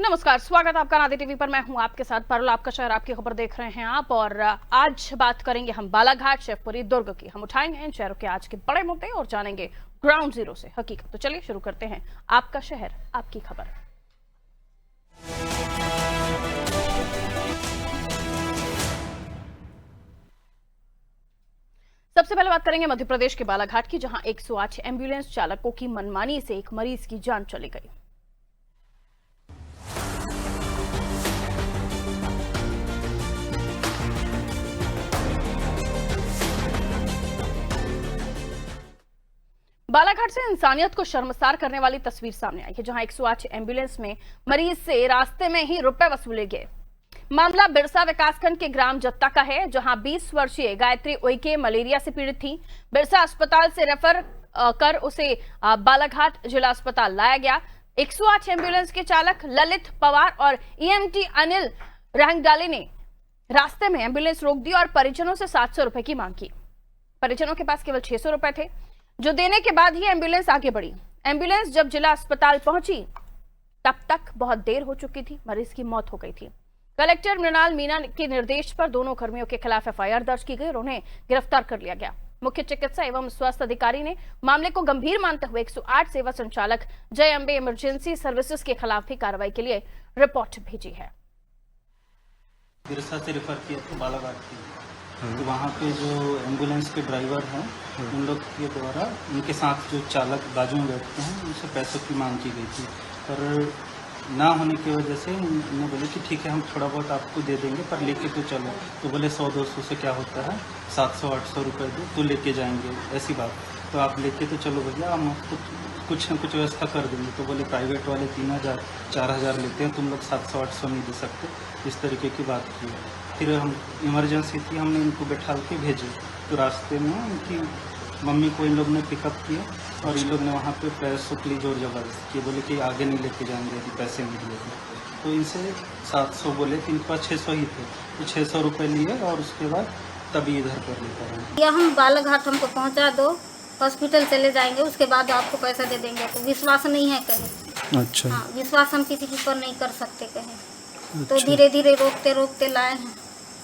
नमस्कार, स्वागत है आपका नादी टीवी पर। मैं हूं आपके साथ पारुल। आपका शहर, आपकी खबर देख रहे हैं आप। और आज बात करेंगे हम बालाघाट, शिवपुरी, दुर्ग की। हम उठाएंगे इन शहरों के आज के बड़े मुद्दे और जानेंगे ग्राउंड जीरो से हकीकत। तो चलिए शुरू करते हैं आपका शहर, आपकी खबर। सबसे पहले बात करेंगे मध्य प्रदेश के बालाघाट की, जहां 108 एम्बुलेंस चालकों की मनमानी से एक मरीज की जान चली गई। बालाघाट से इंसानियत को शर्मसार करने वाली तस्वीर सामने आई है, जहां 108 एम्बुलेंस में मरीज से रास्ते में ही रुपए वसूले गए। मामला बिरसा विकासखंड के ग्राम जत्ता का है, जहां 20 वर्षीय गायत्री उइके मलेरिया से पीड़ित थी। बिरसा अस्पताल से रेफर कर उसे बालाघाट जिला अस्पताल लाया गया। 108 एम्बुलेंस के चालक ललित पवार और ईएमटी अनिल रहंगडाले ने रास्ते में एम्बुलेंस रोक दी और परिजनों से 700 रुपए की मांग की। परिजनों के पास केवल 600 रुपए थे, जो देने के बाद ही एम्बुलेंस आगे बढ़ी। एम्बुलेंस जब जिला अस्पताल पहुंची तब तक बहुत देर हो चुकी थी, मरीज की मौत हो गई थी। कलेक्टर मृणाल मीणा के निर्देश पर दोनों कर्मियों के खिलाफ एफआईआर दर्ज की गई और उन्हें गिरफ्तार कर लिया गया। मुख्य चिकित्सा एवं स्वास्थ्य अधिकारी ने मामले को गंभीर मानते हुए 108 सेवा संचालक जय अंबे इमरजेंसी सर्विसेज के खिलाफ भी कार्रवाई के लिए रिपोर्ट भेजी है। बिरसा से रेफर किया था बालाघाट की, तो वहाँ पे जो एम्बुलेंस के ड्राइवर हैं उन लोग के द्वारा उनके साथ जो चालक बाजू में बैठते हैं उनसे पैसों की मांग की गई थी, पर ना होने की वजह से उन्होंने बोले कि ठीक है हम थोड़ा बहुत आपको दे देंगे पर लेके तो चलो। तो बोले 100-200 से क्या होता है, 700-800 रुपये दो तो लेके जाएंगे, ऐसी बात। तो आप लेके तो चलो भैया, हम आपको कुछ न कुछ व्यवस्था कर देंगे। तो बोले प्राइवेट वाले 3000-4000 लेते हैं, तुम लोग 700-800 नहीं दे सकते, इस तरीके की बात की। फिर हम इमरजेंसी थी, हमने इनको बैठा के भेजे। तो रास्ते में उनकी मम्मी को इन लोग ने पिकअप किया और इन लोग ने वहाँ पे पैसों के लिए जोर जबरदस्ती की, बोले कि आगे नहीं लेके जाएंगे यदि पैसे नहीं दिए तो। इनसे 700 बोले, तो इनके पास 600 ही थे, तो 600 रुपये लिए और उसके बाद तभी इधर पर लेकर आए। या हम बालाघाट हमको पहुँचा दो, हॉस्पिटल चले जाएंगे, उसके बाद आपको पैसा दे देंगे। तो विश्वास नहीं है कहीं। अच्छा। हाँ, विश्वास हम किसी के ऊपर नहीं कर सकते कहीं। अच्छा। तो धीरे धीरे रोकते रोकते लाए हैं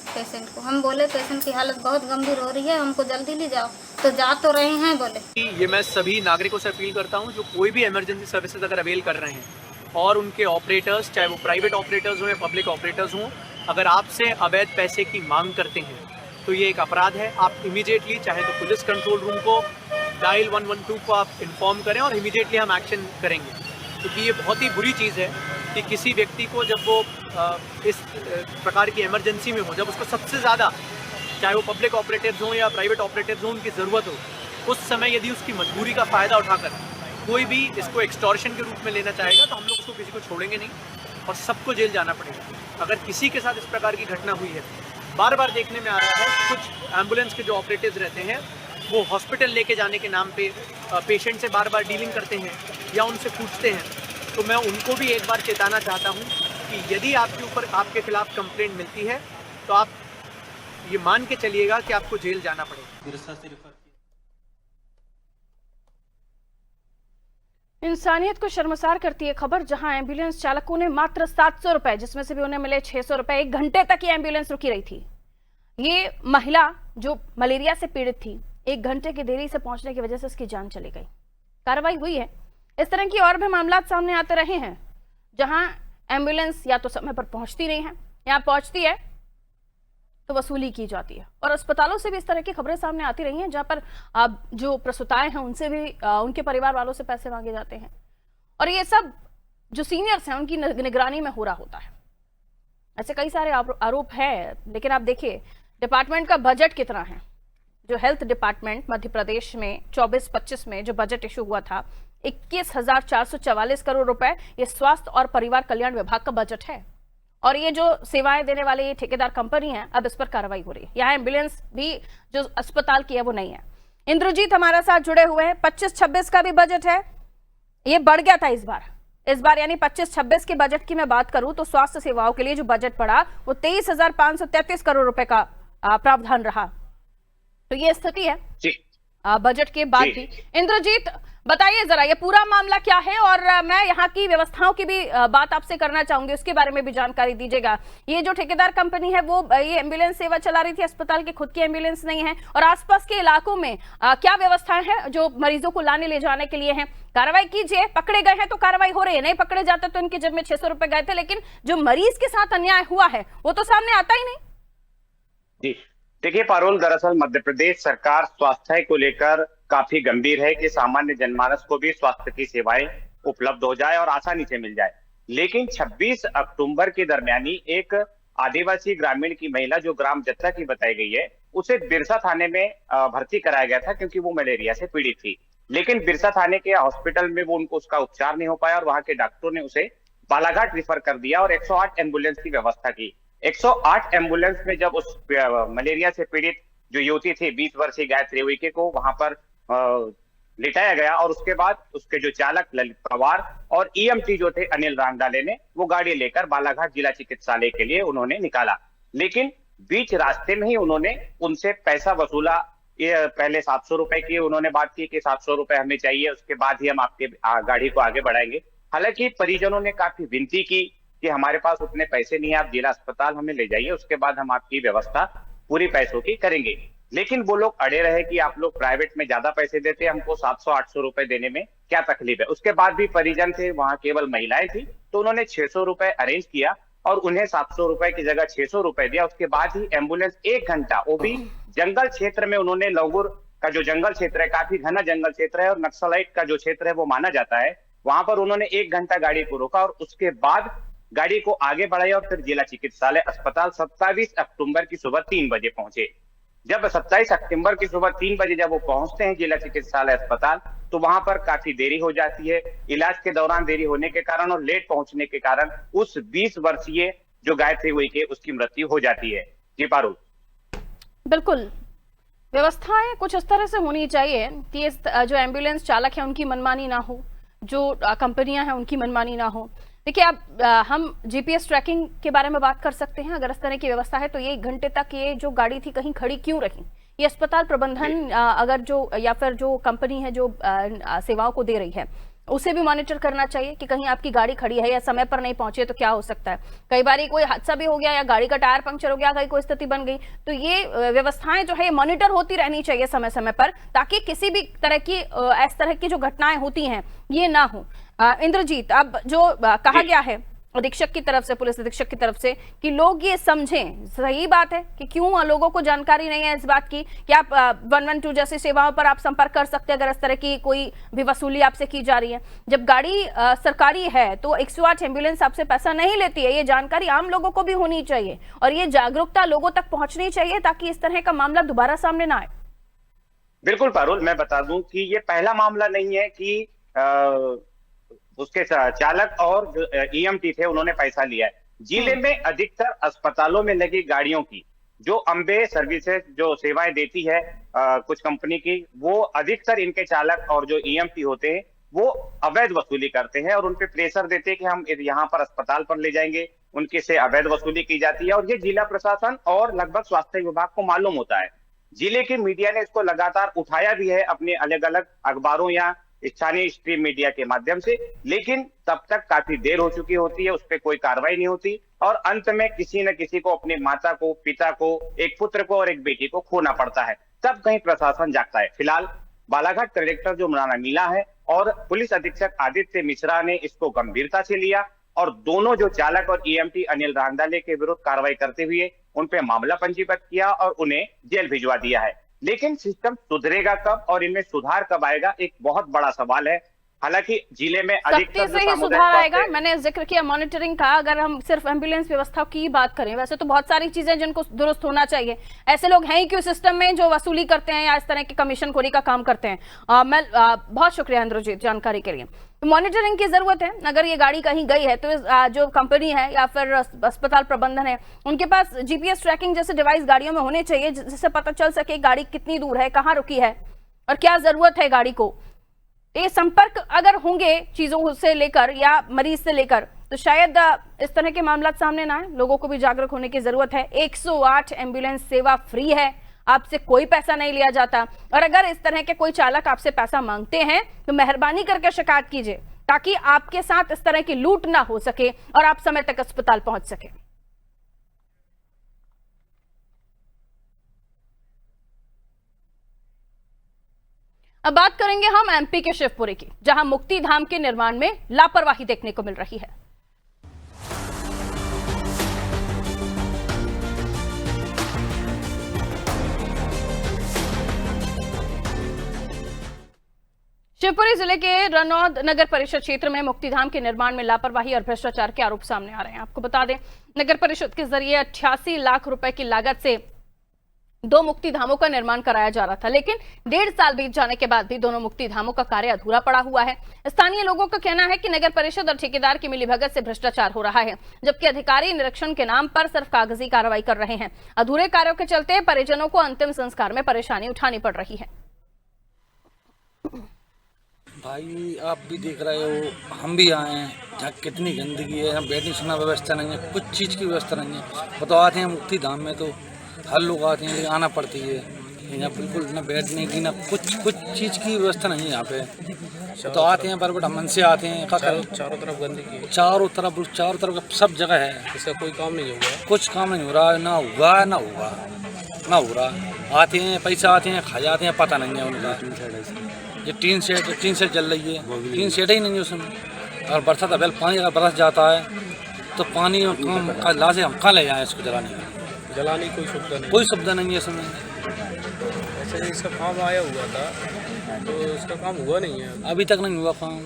पेशेंट को। हम बोले पेशेंट की हालत बहुत गंभीर हो रही है, हमको जल्दी ले जाओ, तो जा तो रहे हैं बोले। ये मैं सभी नागरिकों से अपील करता हूँ जो कोई भी इमरजेंसी सर्विसेज अगर अवेल कर रहे हैं और उनके ऑपरेटर्स, चाहे वो प्राइवेट ऑपरेटर्स हों या पब्लिक ऑपरेटर्स हों, अगर आपसे अवैध पैसे की मांग करते हैं तो ये एक अपराध है। आप इमीडिएटली चाहे तो पुलिस कंट्रोल रूम को, डायल 112 को आप इन्फॉर्म करें और इमीडिएटली हम एक्शन करेंगे, क्योंकि ये बहुत ही बुरी चीज़ है कि किसी व्यक्ति को जब वो इस प्रकार की इमरजेंसी में हो, जब उसको सबसे ज़्यादा, चाहे वो पब्लिक ऑपरेटर्स हों या प्राइवेट ऑपरेटर्स हों, उनकी ज़रूरत हो, उस समय यदि उसकी मजबूरी का फ़ायदा उठाकर कोई भी इसको एक्सटॉर्शन के रूप में लेना चाहेगा तो हम लोग उसको किसी को छोड़ेंगे नहीं और सबको जेल जाना पड़ेगा। अगर किसी के साथ इस प्रकार की घटना हुई है, बार बार देखने में आ रहा है कि कुछ एम्बुलेंस के जो ऑपरेटर्स रहते हैं वो हॉस्पिटल लेके जाने के नाम पे पेशेंट से बार बार डीलिंग करते हैं या उनसे पूछते हैं। तो मैं उनको भी एक बार चेताना चाहता हूँ कि यदि आपके ऊपर, आपके खिलाफ कंप्लेंट मिलती है तो आप ये मान के चलिएगा कि आपको जेल जाना पड़ेगा। बिरसा से रेफर किया। इंसानियत को शर्मसार करती है खबर, जहां एम्बुलेंस चालकों ने मात्र 700 रुपए, जिसमें से भी उन्हें मिले 600 रुपए, 1 घंटे तक ये एम्बुलेंस रुकी रही थी। ये महिला जो मलेरिया से पीड़ित थी, 1 घंटे की देरी से पहुंचने की वजह से उसकी जान चली गई। कार्रवाई हुई है। इस तरह की और भी मामला सामने आते रहे हैं, जहां एम्बुलेंस या तो समय पर पहुंचती नहीं है, या पहुंचती है तो वसूली की जाती है। और अस्पतालों से भी इस तरह की खबरें सामने आती रही हैं, जहां पर जो प्रसूताएं हैं उनसे भी, उनके परिवार वालों से पैसे मांगे जाते हैं। और ये सब जो सीनियर्स हैं उनकी निगरानी में हो रहा होता है। ऐसे कई सारे आरोप है, लेकिन आप देखिए डिपार्टमेंट का बजट कितना है। जो हेल्थ डिपार्टमेंट मध्य प्रदेश में 24-25 में जो बजट इशू हुआ था, 21,444 करोड़ रुपए, ये स्वास्थ्य और परिवार कल्याण विभाग का बजट है। और ये जो सेवाएं देने वाले ये ठेकेदार कंपनी है, अब इस पर कार्रवाई हो रही है। यहाँ एम्बुलेंस भी जो अस्पताल की है वो नहीं है। इंद्रजीत हमारे साथ जुड़े हुए हैं। 25-26 का भी बजट है, ये बढ़ गया था इस बार यानी 25-26 के बजट की मैं बात करूं तो स्वास्थ्य सेवाओं के लिए जो बजट पड़ा वो 23,533 करोड़ रुपए का प्रावधान रहा। तो ये स्थिति है। जी बजट के बाद भी। इंद्रजीत, बताइए जरा ये पूरा मामला क्या है, और मैं यहाँ की व्यवस्थाओं की भी बात आपसे करना चाहूंगी, उसके बारे में भी जानकारी दीजिएगा। ये जो ठेकेदार कंपनी है वो ये एम्बुलेंस सेवा चला रही थी, अस्पताल की खुद की एम्बुलेंस नहीं है, और आसपास के इलाकों में क्या व्यवस्थाएं हैं जो मरीजों को लाने ले जाने के लिए हैं? कार्रवाई कीजिए, पकड़े गए हैं तो कार्रवाई हो रही है, नहीं पकड़े जाते तो इनकी जेब में 600 रुपए गए थे, लेकिन जो मरीज के साथ अन्याय हुआ है वो तो सामने आता ही नहीं। जी देखिए पारुल, दरअसल मध्य प्रदेश सरकार स्वास्थ्य को लेकर काफी गंभीर है कि सामान्य जनमानस को भी स्वास्थ्य की सेवाएं उपलब्ध हो जाए और आसानी से मिल जाए। लेकिन 26 अक्टूबर के दरमियानी एक आदिवासी ग्रामीण की महिला जो ग्राम जत्था की बताई गई है, उसे बिरसा थाने में भर्ती कराया गया था क्योंकि वो मलेरिया से पीड़ित थी। लेकिन बिरसा थाने के हॉस्पिटल में वो उनको उसका उपचार नहीं हो पाया और वहां के डॉक्टरों ने उसे बालाघाट रिफर कर दिया और 108 एम्बुलेंस की व्यवस्था की। 108 एम्बुलेंस में जब उस मलेरिया से पीड़ित जो युवती थी 20 वर्षीय गायत्री उइके को वहां पर लिटाया गया और उसके बाद उसके जो चालक ललित पवार और ईएमटी जो थे अनिल रामडाले ने वो गाड़ी लेकर बालाघाट जिला चिकित्सालय के लिए उन्होंने निकाला। लेकिन बीच रास्ते में ही उन्होंने उनसे पैसा वसूला। ये पहले 700 रुपए की उन्होंने बात की कि 700 रुपए हमें चाहिए, उसके बाद ही हम आपके गाड़ी को आगे बढ़ाएंगे। हालांकि परिजनों ने काफी विनती की कि हमारे पास उतने पैसे नहीं है, आप जिला अस्पताल हमें ले जाइए, उसके बाद हम आपकी व्यवस्था पूरी पैसों की करेंगे। लेकिन वो लोग अड़े रहे कि आप लोग प्राइवेट में ज्यादा पैसे देते, हमको 700-800 रुपए देने में क्या तकलीफ है। उसके बाद भी परिजन थे, वहां केवल महिलाएं थी, तो उन्होंने 600 रुपए अरेंज किया और उन्हें 700 रुपए की जगह 600 रुपए दिया। उसके बाद ही एम्बुलेंस 1 घंटा, वो भी जंगल क्षेत्र में, उन्होंने लौगुर का जो जंगल क्षेत्र है, काफी घना जंगल क्षेत्र है और नक्सलाइट का जो क्षेत्र है वो माना जाता है, वहां पर उन्होंने 1 घंटा गाड़ी को रोका और उसके बाद गाड़ी को आगे बढ़ाया और फिर जिला चिकित्सालय अस्पताल 27 अक्टूबर की सुबह 3 बजे पहुंचे। जब 27 अक्टूबर की सुबह 3 बजे जब वो पहुंचते हैं जिला चिकित्सालय अस्पताल, तो वहां पर काफी देरी हो जाती है। इलाज के दौरान देरी होने के कारण और लेट पहुंचने के कारण उस 20 वर्षीय जो गायत्री उइके उसकी मृत्यु हो जाती है। जी पारुल, बिल्कुल व्यवस्थाएं कुछ इस तरह से होनी चाहिए कि जो एम्बुलेंस चालक है उनकी मनमानी ना हो, जो कंपनियां हैं उनकी मनमानी ना हो। देखिए, अब हम जीपीएस ट्रैकिंग के बारे में बात कर सकते हैं। अगर इस तरह की व्यवस्था है तो ये 1 घंटे तक ये जो गाड़ी थी कहीं खड़ी क्यों रही? ये अस्पताल प्रबंधन अगर जो या फिर जो कंपनी है जो सेवाओं को दे रही है उसे भी मॉनिटर करना चाहिए कि कहीं आपकी गाड़ी खड़ी है या समय पर नहीं पहुंची है तो क्या हो सकता है। कई बार कोई हादसा भी हो गया या गाड़ी का टायर पंक्चर हो गया, कहीं कोई स्थिति बन गई, तो ये व्यवस्थाएं जो है ये मॉनिटर होती रहनी चाहिए समय समय पर, ताकि किसी भी तरह की इस तरह की जो घटनाएं होती हैं ये ना हो। इंद्रजीत, अब जो कहा गया है अधीक्षक की तरफ से, पुलिस अधीक्षक की तरफ से, कि लोग ये समझें, सही बात है कि क्यों लोगों को जानकारी नहीं है इस बात की कि आप 112 जैसी सेवाओं पर आप संपर्क कर सकते हैं अगर इस तरह की कोई भी वसूली आपसे की जा रही है। जब गाड़ी सरकारी है तो 108 एम्बुलेंस आपसे पैसा नहीं लेती है। ये जानकारी आम लोगों को भी होनी चाहिए और ये जागरूकता लोगों तक पहुंचनी चाहिए ताकि इस तरह का मामला दोबारा सामने ना आए। बिल्कुल पारुल, मैं बता दूं कि ये पहला मामला नहीं है कि उसके चालक और जो ईएमटी थे उन्होंने पैसा लिया है। जिले में अधिकतर अस्पतालों में लगी गाड़ियों की जो अम्बे सर्विसेज जो सेवाएं देती है कुछ कंपनी की, वो अधिकतर इनके चालक और जो ईएमटी होते हैं वो अवैध वसूली करते हैं और उन पे प्रेशर देते हैं कि हम यहाँ पर अस्पताल पर ले जाएंगे, उनके से अवैध वसूली की जाती है और ये जिला प्रशासन और लगभग स्वास्थ्य विभाग को मालूम होता है। जिले की मीडिया ने इसको लगातार उठाया भी है अपने अलग अलग अखबारों या स्थानीय स्ट्रीम मीडिया के माध्यम से, लेकिन तब तक काफी देर हो चुकी होती है, उस पर कोई कार्रवाई नहीं होती और अंत में किसी न किसी को अपने माता को, पिता को, एक पुत्र को और एक बेटी को खोना पड़ता है, तब कहीं प्रशासन जागता है। फिलहाल बालाघाट कलेक्टर जो राणा मीणा है और पुलिस अधीक्षक आदित्य मिश्रा ने इसको गंभीरता से लिया और दोनों जो चालक और ईएमटी अनिल रामडाले के विरुद्ध कार्रवाई करते हुए उन पे मामला पंजीबद्ध किया और उन्हें जेल भिजवा दिया है। लेकिन सिस्टम सुधरेगा कब और इनमें सुधार कब आएगा, एक बहुत बड़ा सवाल है। हालांकि जिले में अधिकतर से ही सुधार आएगा। मैंने जिक्र किया मॉनिटरिंग का। अगर हम सिर्फ एम्बुलेंस व्यवस्था की बात करें, वैसे तो बहुत सारी चीजें जिनको दुरुस्त होना चाहिए। ऐसे लोग हैं ही क्यों सिस्टम में जो वसूली करते हैं या इस तरह के कमीशन खोरी का काम करते हैं। मैं बहुत शुक्रिया इंद्रजीत जानकारी के लिए। तो मॉनिटरिंग की जरूरत है। अगर ये गाड़ी कहीं गई है तो जो कंपनी है या फिर अस्पताल प्रबंधन है उनके पास जीपीएस ट्रैकिंग जैसे डिवाइस गाड़ियों में होने चाहिए जिससे पता चल सके गाड़ी कितनी दूर है, कहाँ रुकी है और क्या जरूरत है गाड़ी को। ये संपर्क अगर होंगे चीजों से लेकर या मरीज से लेकर तो शायद इस तरह के मामला सामने ना आए। लोगों को भी जागरूक होने की जरूरत है। 108 एम्बुलेंस सेवा फ्री है, आपसे कोई पैसा नहीं लिया जाता। और अगर इस तरह के कोई चालक आपसे पैसा मांगते हैं तो मेहरबानी करके शिकायत कीजिए, ताकि आपके साथ इस तरह की लूट ना हो सके और आप समय तक अस्पताल पहुंच सके। अब बात करेंगे हम एमपी के शिवपुरी की, जहां मुक्ति धाम के निर्माण में लापरवाही देखने को मिल रही है। शिवपुरी जिले के रनौद नगर परिषद क्षेत्र में मुक्तिधाम के निर्माण में लापरवाही और भ्रष्टाचार के आरोप सामने आ रहे हैं। आपको बता दें, नगर परिषद के जरिए 88 लाख रुपए की लागत से 2 मुक्तिधामों का निर्माण कराया जा रहा था, लेकिन 1.5 साल बीत जाने के बाद भी दोनों मुक्तिधामों का कार्य अधूरा पड़ा हुआ है। स्थानीय लोगों का कहना है कि नगर परिषद और ठेकेदार की मिलीभगत से भ्रष्टाचार हो रहा है, जबकि अधिकारी निरीक्षण के नाम पर सिर्फ कागजी कार्रवाई कर रहे हैं। अधूरे कार्यों के चलते परिजनों को अंतिम संस्कार में परेशानी उठानी पड़ रही है। भाई आप भी देख रहे हो, हम भी आए हैं, जहाँ कितनी गंदगी है, यहाँ बैठने सुना व्यवस्था नहीं है, कुछ चीज़ की व्यवस्था नहीं है। बताओ आते हैं मुक्ति धाम में तो हर लोग आते हैं, लेकिन आना पड़ती है यहाँ बिल्कुल ना बैठने की ना कुछ चीज़ की व्यवस्था नहीं है यहाँ पे। तो आते हैं पर बट मन से आते हैं, चारों तरफ गंदगी है, चारों तरफ सब जगह है, इसका कोई काम नहीं होगा, कुछ काम नहीं हो रहा, ना हुआ ना हो रहा। आते हैं, पैसा आते हैं, खा जाते हैं, पता नहीं है उनका। ये टीन सेट चल रही है, टीन सेट ही नहीं है उसमें। और बरसात अवेल पानी अगर बरस जाता है तो पानी का लाशें हम कहाँ ले जाएँ इसको जलाने की कोई सुविधा नहीं है इसमें। ऐसे इसका काम आया हुआ था तो इसका काम हुआ नहीं है, अभी तक नहीं हुआ काम,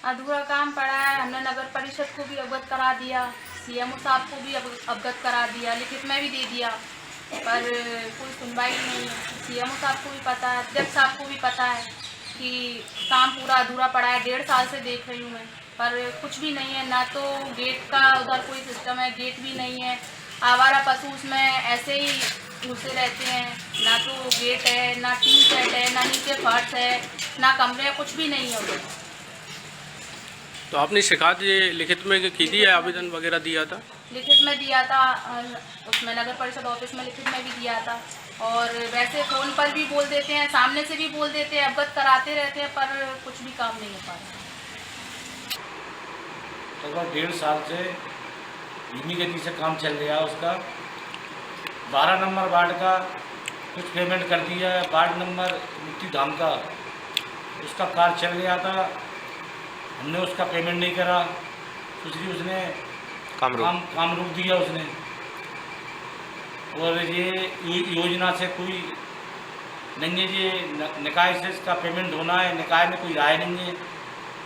अधूरा काम पड़ा है। हमने नगर परिषद को भी अवगत करा दिया, सीएमओ साहब को भी अवगत करा दिया, लिखित में भी दे दिया, पर कोई सुनवाई नहीं है। सीएमओ साहब को भी पता है, अध्यक्ष साहब को भी पता है कि काम पूरा अधूरा पड़ा है। 1.5 साल से देख रही हूँ मैं, पर कुछ भी नहीं है। ना तो गेट का उधर कोई सिस्टम है, गेट भी नहीं है। आवारा पशु उसमें ऐसे ही घुसे रहते हैं, ना तो गेट है, ना टीन सेट है, ना नीचे फर्श है, ना कमरे, कुछ भी नहीं है उधर। तो आपने शिकायत ये लिखित में की थी या आवेदन वगैरह दिया था? लिखित में दिया था, उसमें नगर परिषद ऑफिस में लिखित में भी दिया था, और वैसे फ़ोन पर भी बोल देते हैं, सामने से भी बोल देते हैं, अवगत कराते रहते हैं, पर कुछ भी काम नहीं हो पा रहा। लगभग 1.5 साल से धीमी गति से काम चल रहा है उसका। 12 नंबर वार्ड का कुछ पेमेंट कर दिया है, वार्ड नंबर मुक्ति धाम का उसका कार्य चल रहा था, हमने उसका पेमेंट नहीं करा, इसलिए उसने काम रोक दिया उसने। और ये योजना से कोई नहीं है, ये निकाय से इसका पेमेंट होना है, निकाय में कोई राय नहीं है,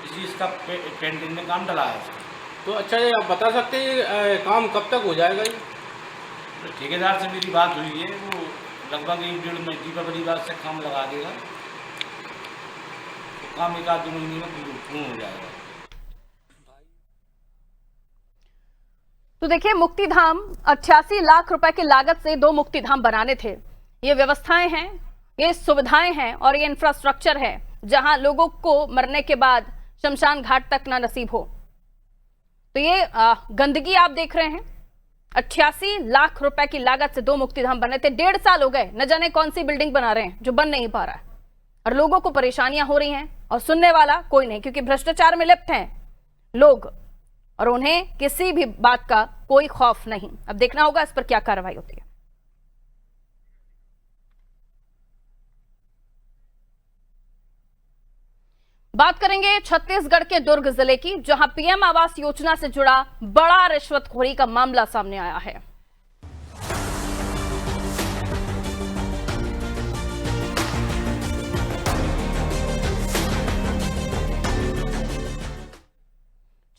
इसलिए इसका पेंडिंग में काम डला है। तो अच्छा, ये आप बता सकते हैं काम कब तक हो जाएगा? ये तो ठेकेदार से मेरी बात हुई है, वो लगभग 1-1.5 महीने दीपावली बाद से काम लगा देगा, तो काम 1-2 महीने में पूर्ण हो जाएगा। तो देखिए, मुक्तिधाम 88 लाख रुपए की लागत से 2 मुक्तिधाम बनाने थे। ये व्यवस्थाएं हैं, ये सुविधाएं हैं और ये इंफ्रास्ट्रक्चर है जहां लोगों को मरने के बाद शमशान घाट तक ना नसीब हो। तो ये गंदगी आप देख रहे हैं। 88 लाख रुपए की लागत से 2 मुक्तिधाम बने थे। 1.5 साल हो गए, न जाने कौन सी बिल्डिंग बना रहे हैं जो बन नहीं पा रहा है, और लोगों को परेशानियां हो रही हैं और सुनने वाला कोई नहीं, क्योंकि भ्रष्टाचार में लिप्त हैं लोग और उन्हें किसी भी बात का कोई खौफ नहीं। अब देखना होगा इस पर क्या कार्रवाई होती है। बात करेंगे छत्तीसगढ़ के दुर्ग जिले की, जहां पीएम आवास योजना से जुड़ा बड़ा रिश्वतखोरी का मामला सामने आया है।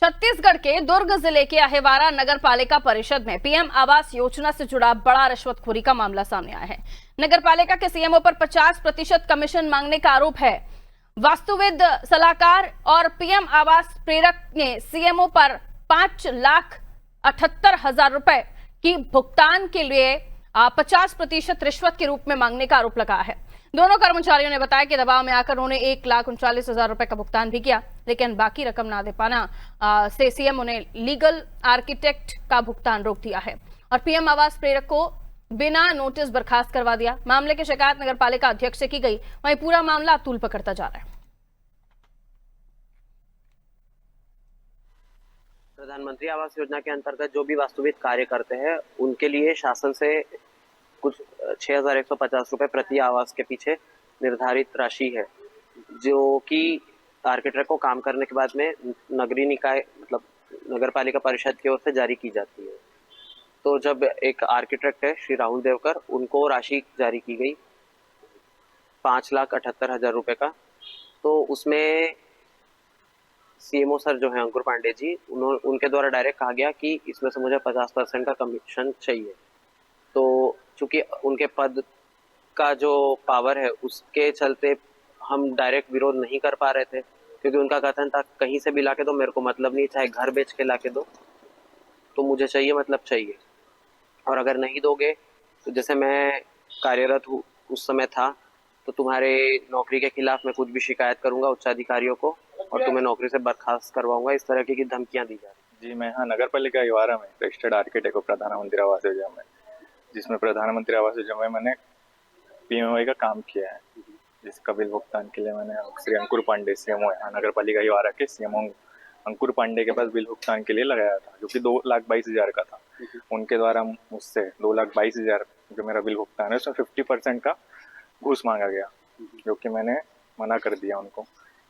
छत्तीसगढ़ के दुर्ग जिले के अहिवारा नगर पालिका परिषद में पीएम आवास योजना से जुड़ा बड़ा रिश्वतखोरी का मामला सामने आया है। नगर पालिका के सीएमओ पर 50% कमीशन मांगने का आरोप है। वास्तुविद सलाहकार और पीएम आवास प्रेरक ने सीएमओ पर 5,78,000 रुपए की भुगतान के लिए 50% रिश्वत के रूप में मांगने का आरोप लगाया है। दोनों कर्मचारियों ने बताया कि दबाव में आकर उन्होंने 1,39,000 रुपए का भुगतान भी किया, लेकिन बाकी रकम ना दे पाना से सीएमओ ने लीगल आर्किटेक्ट का भुगतान रोक दिया है और पीएम आवास प्रेरक को बिना नोटिस बर्खास्त करवा दिया। मामले की शिकायत नगर पालिका अध्यक्ष से की गई, वहीं पूरा मामला तूल पकड़ता जा रहा है। प्रधानमंत्री आवास योजना के अंतर्गत जो भी वास्तविक कार्य करते हैं उनके लिए शासन से कुछ 6,150 रुपए प्रति आवास के पीछे निर्धारित राशि है, जो कि आर्किटेक्ट को काम करने के बाद में नगरीय निकाय मतलब नगर पालिका परिषद की ओर से जारी की जाती है। तो जब एक आर्किटेक्ट है श्री राहुल देवकर, उनको राशि जारी की गई 5,78,000 रुपए का। तो उसमें सीएमओ सर जो है अंकुर पांडे जी, उनके द्वारा डायरेक्ट कहा गया कि इसमें से मुझे 50% का कमीशन चाहिए। तो चूंकि उनके पद का जो पावर है उसके चलते हम डायरेक्ट विरोध नहीं कर पा रहे थे, क्योंकि उनका कथन था कहीं से भी लाके दो, मेरे को मतलब नहीं, चाहे घर बेच के लाके दो, तो मुझे चाहिए मतलब चाहिए। और अगर नहीं दोगे तो जैसे मैं कार्यरत हूँ उस समय था, तो तुम्हारे नौकरी के खिलाफ मैं कुछ भी शिकायत करूंगा उच्चाधिकारियों को और तुम्हें नौकरी से बर्खास्त करवाऊंगा, इस तरह की धमकियां दी जा रही। जी, मैं यहाँ नगर पालिका युवारा में रजिस्टर्ड आर्किटेक्ट हूँ प्रधानमंत्री आवास योजना में, जिसमें प्रधानमंत्री आवास योजना में मैंने PMAY का काम किया है, जिसका बिल भुगतान के लिए मैंने श्री अंकुर पांडे सीएमओ यहाँ नगर पालिका युवारा के सीएमओ अंकुर पांडे के पास बिल भुगतान के लिए लगाया था, जो कि 2,22,000 का था। उनके द्वारा मुझसे 2,22,000 जो मेरा बिल भुगतान है उसमें 50% का घूस मांगा गया, जो कि मैंने मना कर दिया उनको।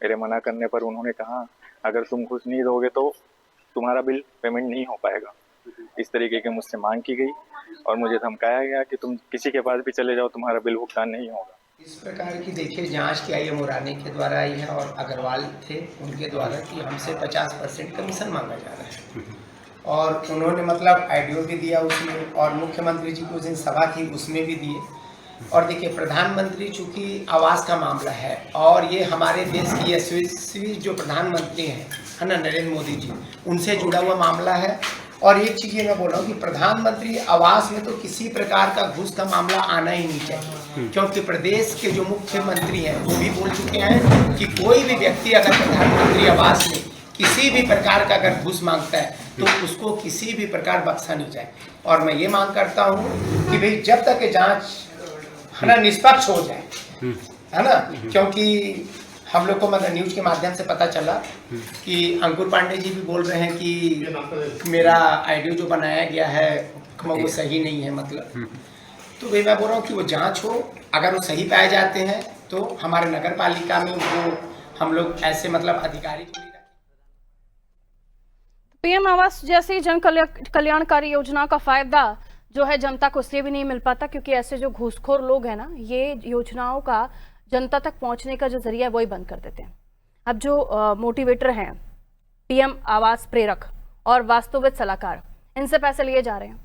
मेरे मना करने पर उन्होंने कहा अगर तुम घूस नहीं दोगे तो तुम्हारा बिल पेमेंट नहीं हो पाएगा। इस तरीके की मुझसे मांग की गई और मुझे धमकाया गया कि तुम किसी के पास भी चले जाओ, तुम्हारा बिल भुगतान नहीं होगा। इस प्रकार की देखिए जांच की आई है, मुरानी के द्वारा आई है और अग्रवाल थे उनके द्वारा कि हमसे 50% कमीशन मांगा जा रहा है। और उन्होंने मतलब आईडियो भी दिया उसमें, और मुख्यमंत्री जी को उस दिन सभा थी उसमें भी दिए। और देखिए प्रधानमंत्री चूँकि आवास का मामला है और ये हमारे देश की यशस्वी जो प्रधानमंत्री हैं है ना नरेंद्र मोदी जी, उनसे जुड़ा हुआ मामला है। और एक चीज़ ये मैं बोल रहा हूँ कि प्रधानमंत्री आवास में तो किसी प्रकार का घूस का मामला आना ही नहीं चाहिए, क्योंकि प्रदेश के जो मुख्यमंत्री हैं वो भी बोल चुके हैं कि कोई भी व्यक्ति अगर प्रधानमंत्री आवास में किसी भी प्रकार का अगर घूस मांगता है तो उसको किसी भी प्रकार बख्शा नहीं जाए। और मैं ये मांग करता हूँ कि भाई जब तक जाँच है ना निष्पक्ष हो जाए, है ना, क्योंकि हम लोग को मतलब न्यूज के माध्यम से पता चला कि अंकुर पांडे जी भी बोल रहे हैं कि मेरा आईडियो जो बनाया गया है वो सही नहीं है मतलब। तो भाई मैं बोल रहा हूँ कि वो जांच हो, अगर वो सही पाए जाते हैं तो हमारे नगर पालिका में वो हम लोग ऐसे मतलब अधिकारी को नहीं रखें। पीएम आवास जैसी जन कल्याणकारी योजना का फायदा जो है जनता को इसलिए भी नहीं मिल पाता क्योंकि ऐसे जो घूसखोर लोग हैं ना, ये योजनाओं का जनता तक पहुंचने का जो जरिया है वही बंद कर देते हैं। अब जो मोटिवेटर हैं, पीएम आवास प्रेरक और वास्तविक सलाहकार, इनसे पैसे लिए जा रहे हैं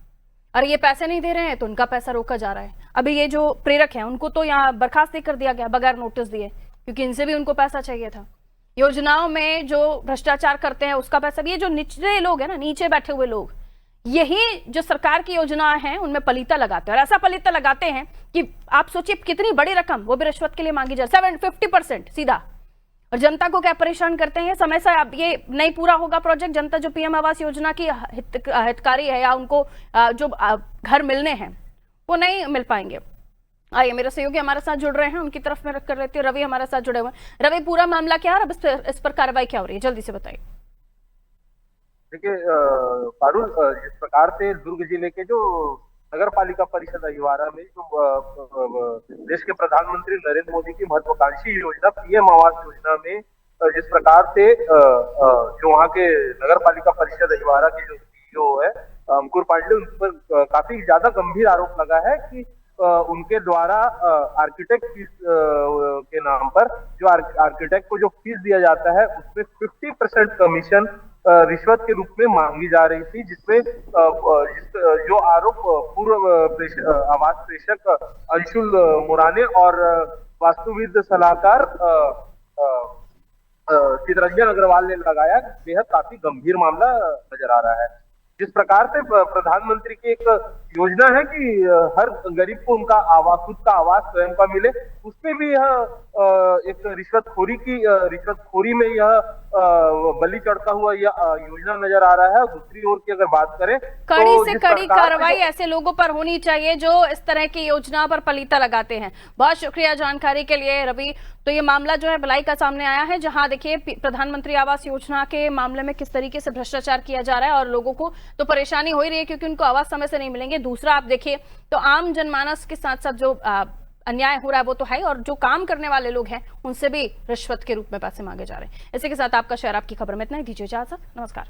और ये पैसे नहीं दे रहे हैं तो उनका पैसा रोका जा रहा है। अभी ये जो प्रेरक हैं उनको तो यहाँ बर्खास्त नहीं कर दिया गया बगैर नोटिस दिए, क्योंकि इनसे भी उनको पैसा चाहिए था। योजनाओं में जो भ्रष्टाचार करते हैं उसका पैसा भी, ये जो निचले लोग हैं ना, नीचे बैठे हुए लोग, यही जो सरकार की योजनाएं हैं उनमें पलीता लगाते हैं। और ऐसा पलीता लगाते हैं कि आप सोचिए कितनी बड़ी रकम वो भी रिश्वत के लिए मांगी जाए, 50% सीधा। और जनता को क्या परेशान करते हैं, समय से अब ये नहीं पूरा होगा प्रोजेक्ट, जनता जो पीएम आवास योजना की हितकारी है या उनको जो घर मिलने हैं वो नहीं मिल पाएंगे। आइए मेरे सहयोगी हमारे साथ जुड़ रहे हैं, उनकी तरफ में रख कर लेती हूँ। रवि हमारे साथ जुड़े हुए हैं। रवि, पूरा मामला क्या है और अब इस पर कार्रवाई क्या हो रही है, जल्दी से बताइए। देखिए पारुल, जिस प्रकार से दुर्ग जिले के जो नगर पालिका परिषद अहिवारा में जो देश के प्रधानमंत्री नरेंद्र मोदी की महत्वाकांक्षी योजना पीएम आवास योजना में जिस प्रकार से जो वहाँ के नगर पालिका परिषद अहिवारा के जो CEO है अंकुर पांडे, उन पर काफी ज्यादा गंभीर आरोप लगा है कि उनके द्वारा आर्किटेक्ट फीस के नाम पर जो आर्किटेक्ट को जो फीस दिया जाता है उसमें 50% कमीशन रिश्वत के रूप में मांगी जा रही थी, जिसमें जो आरोप पूर्व आवास प्रेषक अंशुल मुराने और वास्तुविद सलाहकार चितरंजन अग्रवाल ने लगाया, बेहद काफी गंभीर मामला नजर आ रहा है। जिस प्रकार से प्रधानमंत्री की एक योजना है कि हर गरीब को उनका आवास, खुद का आवास स्वयं का मिले, उसमें भी यह एक रिश्वतखोरी में यह बलि चढ़ता हुआ योजना नजर आ रहा है। दूसरी ओर की अगर बात करें कड़ी तो से जिस कड़ी प्रकार से कार्रवाई ऐसे लोगों पर होनी चाहिए जो इस तरह की योजना पर पलीता लगाते हैं। बहुत शुक्रिया जानकारी के लिए रवि। तो ये मामला जो है भिलाई का सामने आया है, जहां देखिए प्रधानमंत्री आवास योजना के मामले में किस तरीके से भ्रष्टाचार किया जा रहा है और लोगों को तो परेशानी हो ही रही है क्योंकि उनको आवास समय से नहीं मिलेंगे। दूसरा आप देखिए तो आम जनमानस के साथ साथ जो अन्याय हो रहा है वो तो है, और जो काम करने वाले लोग हैं उनसे भी रिश्वत के रूप में पैसे मांगे जा रहे हैं। इसी के साथ आपका शहर आपकी खबर में इतना ही। दीजिए इजाजत, नमस्कार।